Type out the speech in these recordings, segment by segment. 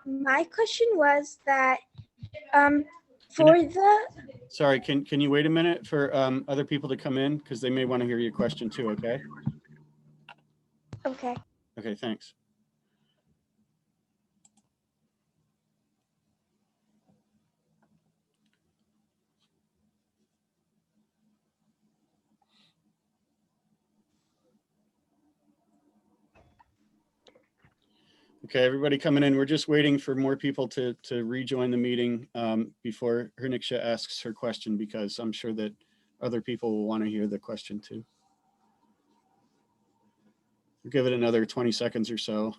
My question was that for the Sorry, can you wait a minute for other people to come in because they may want to hear your question too, okay? okay. Okay, thanks. Okay, everybody coming in. We're just waiting for more people to rejoin the meeting before Herniksha asks her question, because I'm sure that other people will want to hear the question too. We'll give it another 20 seconds or so.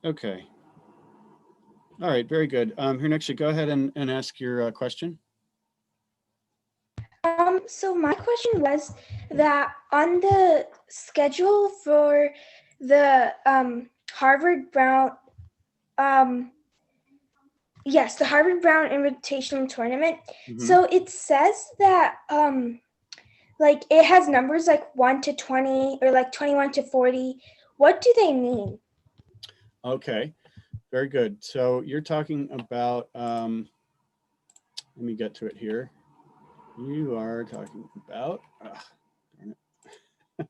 Okay. All right, very good. Herniksha, go ahead and ask your question. So my question was that on the schedule for the Harvard Brown, yes, the Harvard Brown Invitational Tournament. So it says that like it has numbers like 1 to 20 or like 21 to 40. What do they mean? Okay, very good. So you're talking about, let me get to it here. You are talking about, darn it.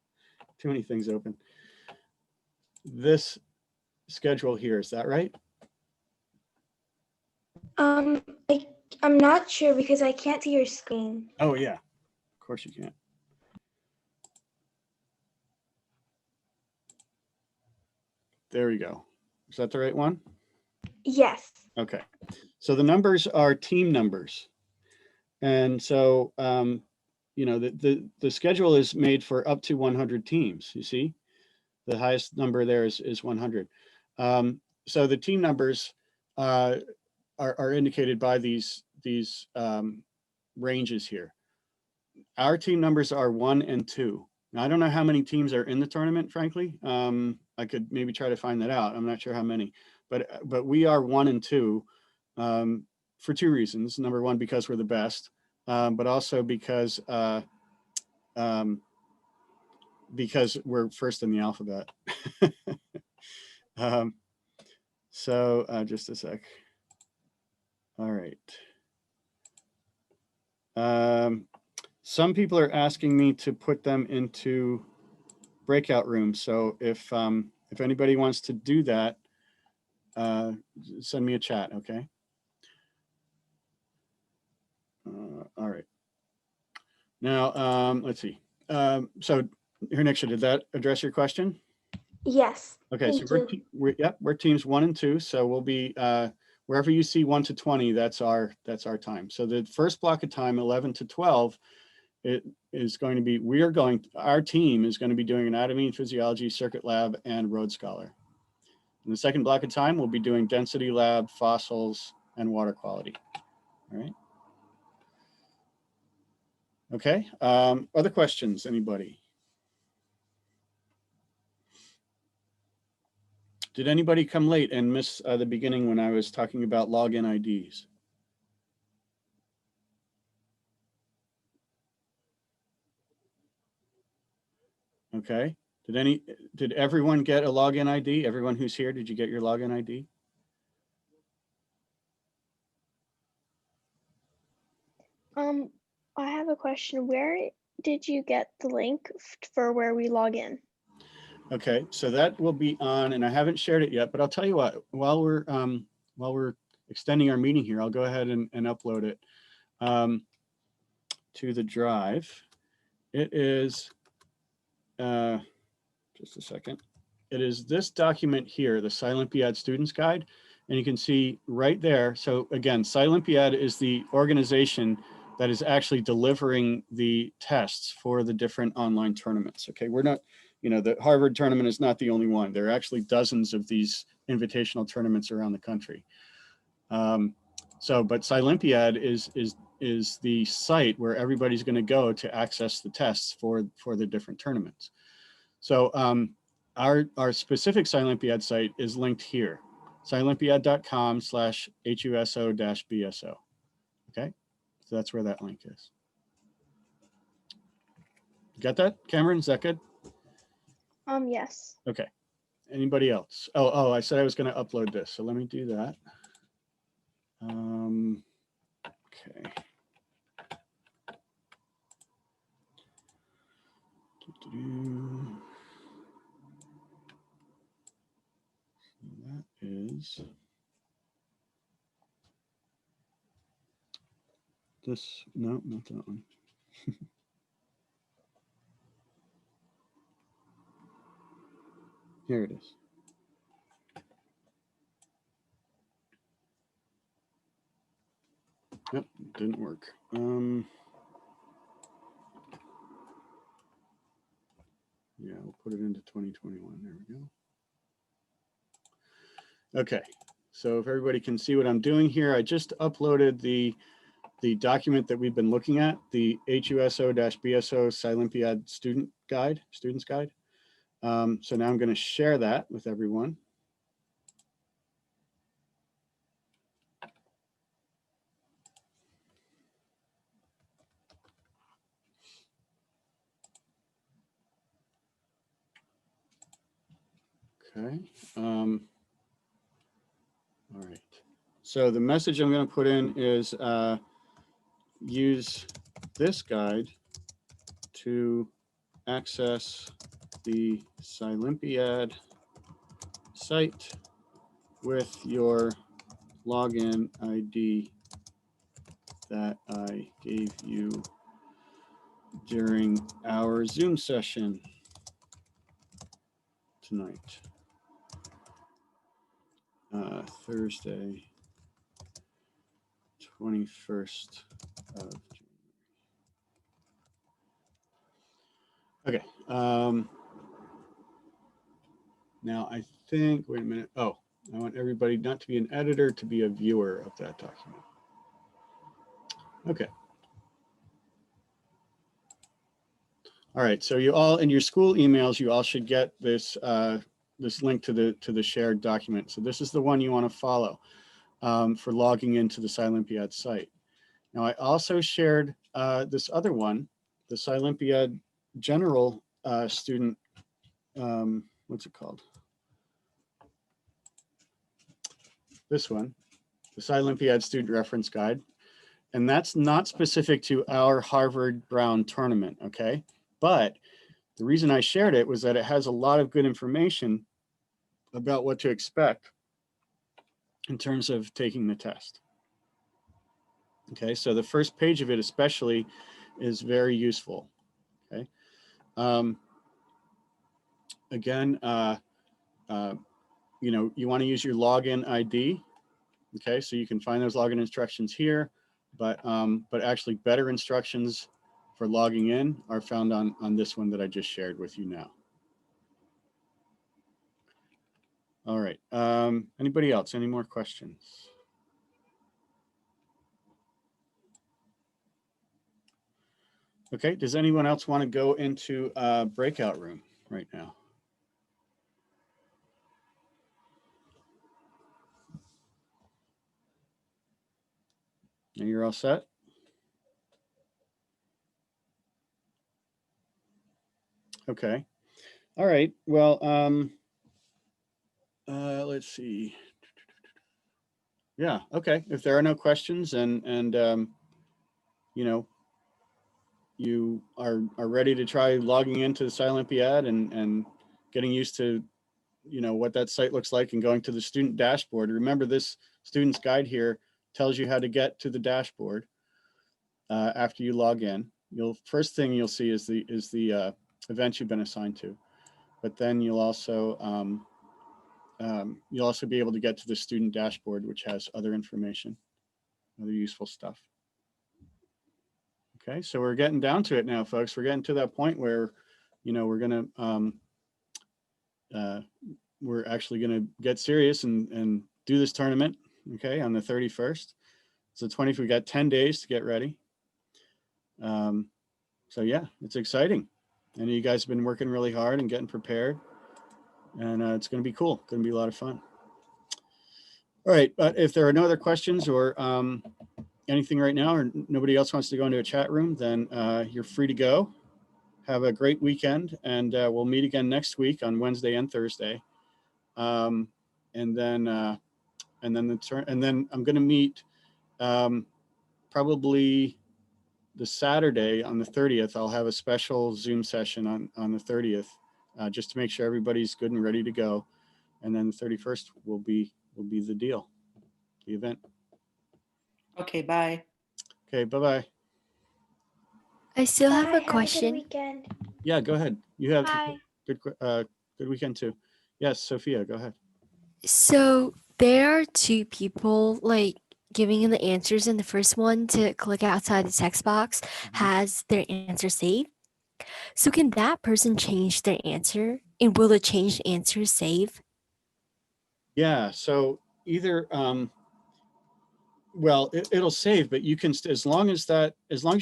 Too many things open. This schedule here, is that right? I'm not sure because I can't see your screen. Oh yeah, of course you can. There we go. Is that the right one? Yes. Okay. So the numbers are team numbers. And so, you know, the schedule is made for up to 100 teams, you see? The highest number there is 100. So the team numbers are indicated by these ranges here. Our team numbers are 1 and 2. Now, I don't know how many teams are in the tournament, frankly. I could maybe try to find that out. I'm not sure how many, but we are 1 and 2 for two reasons. Number one, because we're the best, but also because we're first in the alphabet. So just a sec. All right. Some people are asking me to put them into breakout rooms. So if anybody wants to do that, send me a chat, okay? All right. Now, let's see. So Herniksha, did that address your question? Yes. Okay, so we're teams 1 and 2. So we'll be wherever you see 1 to 20, that's our time. So the first block of time, 11 to 12, it is going to be, our team is going to be doing anatomy and physiology, circuit lab, and Rhodes Scholar. In the second block of time, we'll be doing density lab, fossils, and water quality. All right. Okay. Other questions, anybody? Did anybody come late and miss the beginning when I was talking about login IDs? Okay. Did everyone get a login ID? Everyone who's here, did you get your login ID? I have a question. Where did you get the link for where we log in? Okay, so that will be on, and I haven't shared it yet, but I'll tell you what, while we're extending our meeting here, I'll go ahead and upload it to the drive. It is, just a second. It is this document here, the SciOlympiad Students Guide, and you can see right there. So again, SciOlympiad is the organization that is actually delivering the tests for the different online tournaments. Okay, we're not, you know, the Harvard tournament is not the only one. There are actually dozens of these invitational tournaments around the country. But SciOlympiad is the site where everybody's going to go to access the tests for the different tournaments. So our specific SciOlympiad site is linked here, sciolympiad.com/HUSO-BSO. Okay, so that's where that link is. Got that, Cameron? Is that good? Yes. Okay. Anybody else? Oh, I said I was going to upload this, so let me do that. Okay. That is this. No, not that one. Here it is. Yep, didn't work. Yeah, we'll put it into 2021. There we go. Okay, so if everybody can see what I'm doing here, I just uploaded the document that we've been looking at, the HUSO-BSO SciOlympiad Students Guide. So now I'm going to share that with everyone. Okay. All right. So the message I'm going to put in is use this guide to access the SciOlympiad site with your login ID that I gave you during our Zoom session tonight, Thursday, 21st of January. Okay. Now I think, wait a minute. Oh, I want everybody not to be an editor, to be a viewer of that document. Okay. All right, so you all, in your school emails, you all should get this this link to the shared document. So this is the one you want to follow for logging into the SciOlympiad site. Now I also shared this other one, the SciOlympiad General Student, what's it called? This one, the SciOlympiad Student Reference Guide. And that's not specific to our Harvard Brown tournament, okay? But the reason I shared it was that it has a lot of good information about what to expect in terms of taking the test. Okay, so the first page of it especially is very useful, okay? Again, you know, you want to use your login ID, okay? So you can find those login instructions here, but actually better instructions for logging in are found on this one that I just shared with you now. All right, anybody else, any more questions? Okay, does anyone else want to go into a breakout room right now? And you're all set? Okay. All right. Well, let's see. Yeah. Okay. If there are no questions and you know, you are ready to try logging into the SciOlympiad and getting used to, you know, what that site looks like and going to the student dashboard. Remember, this student's guide here tells you how to get to the dashboard after you log in. First thing you'll see is the event you've been assigned to, but then you'll also be able to get to the student dashboard, which has other information, other useful stuff. Okay, so we're getting down to it now, folks. We're getting to that point where, you know, we're actually gonna get serious and do this tournament. Okay, on the 31st. So 20th, we got 10 days to get ready. So yeah, it's exciting. And you guys have been working really hard and getting prepared. And it's going to be cool. Going to be a lot of fun. All right, but if there are no other questions or anything right now, or nobody else wants to go into a chat room, then you're free to go. Have a great weekend, and we'll meet again next week on Wednesday and Thursday. And then I'm going to meet probably the Saturday on the 30th. I'll have a special Zoom session on the 30th, just to make sure everybody's good and ready to go. And then the 31st will be the event. Okay, bye. Okay, bye-bye. I still have Bye, a question. Have a good weekend. Yeah, go ahead. You have Bye. good weekend too. Yes, Sophia, go ahead. So there are two people like giving in the answers, and the first one to click outside the text box has their answer saved. So can that person change their answer, and will the changed answer save? Yeah, so either well, it'll save, but you can as long as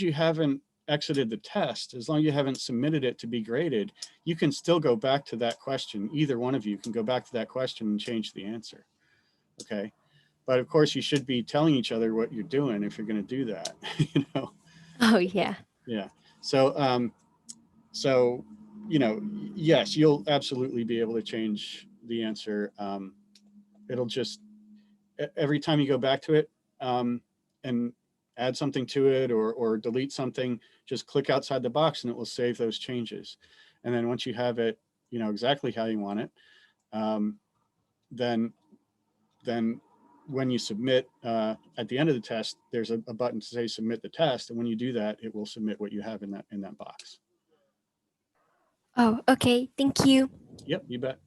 you haven't exited the test, as long as you haven't submitted it to be graded, you can still go back to that question. Either one of you can go back to that question and change the answer. Okay, but of course you should be telling each other what you're doing if you're going to do that. You know. Oh yeah. Yeah. So so yes, you'll absolutely be able to change the answer. It'll just every time you go back to it and add something to it or delete something, just click outside the box and it will save those changes. And then once you have it, exactly how you want it, then when you submit at the end of the test, there's a button to say submit the test. And when you do that, it will submit what you have in that box. Oh, okay. Thank you. Yep, you bet.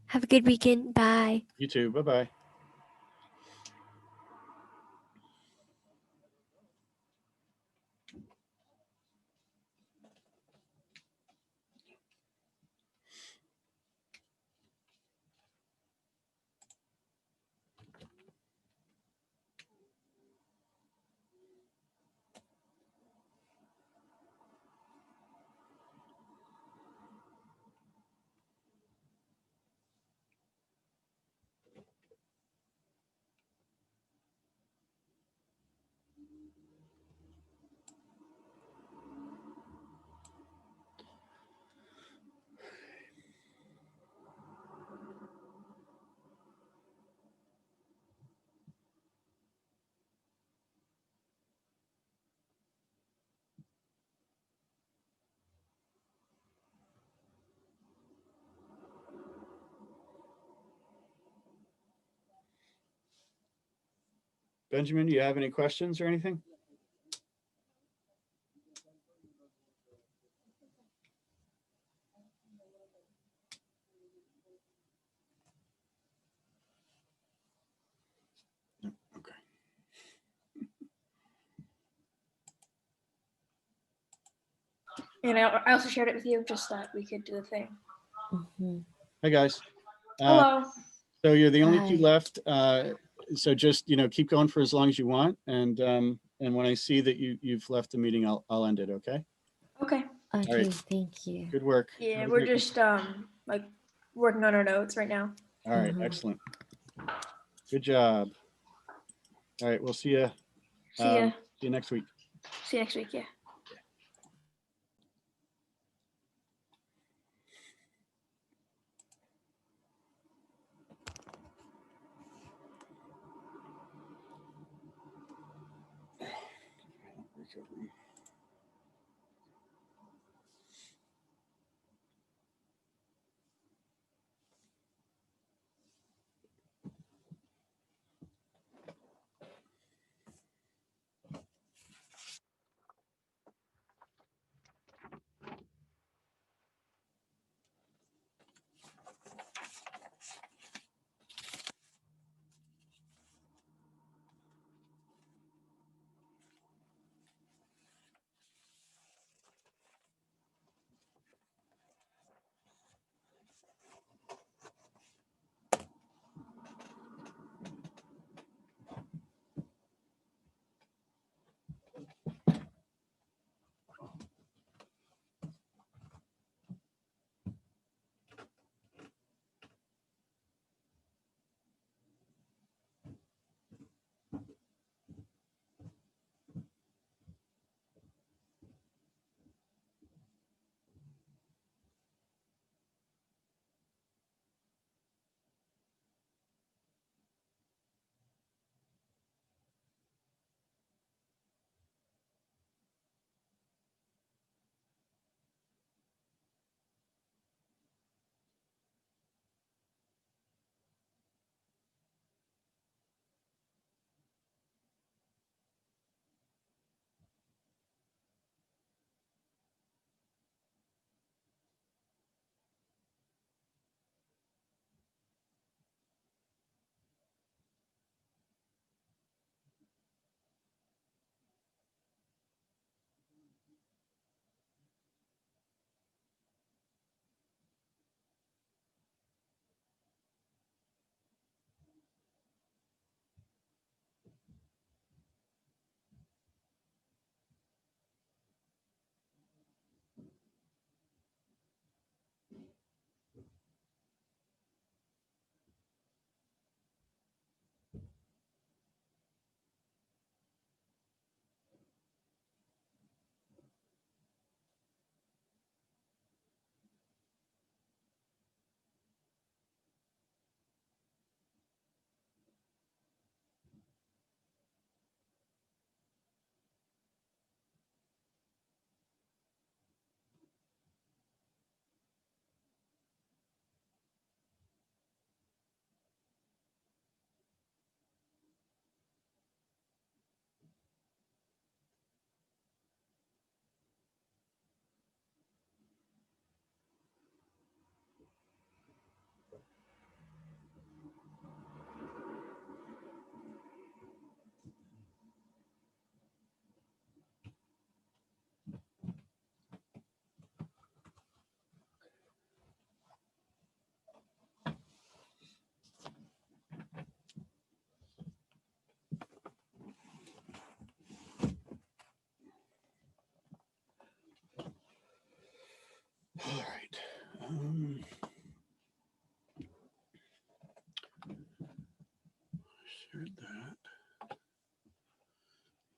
Have a good weekend. Bye. You too. Bye-bye. Benjamin, do you have any questions or anything? No. Okay. And I also shared it with you just that we could do the thing. Hey guys. Hello. So you're the only Hi. two left. So just keep going for as long as you want, and when I see that you've left the meeting, I'll end it. Okay. Okay. Okay, right. thank you. Good work. Yeah, Have a we're great one. just like working on our notes right now. All right. Excellent. Good job. All right. We'll see you. See ya. See you next week. See you next week. Yeah. that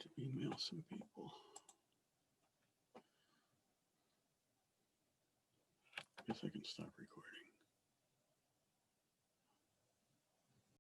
to email some people. Guess I can stop recording.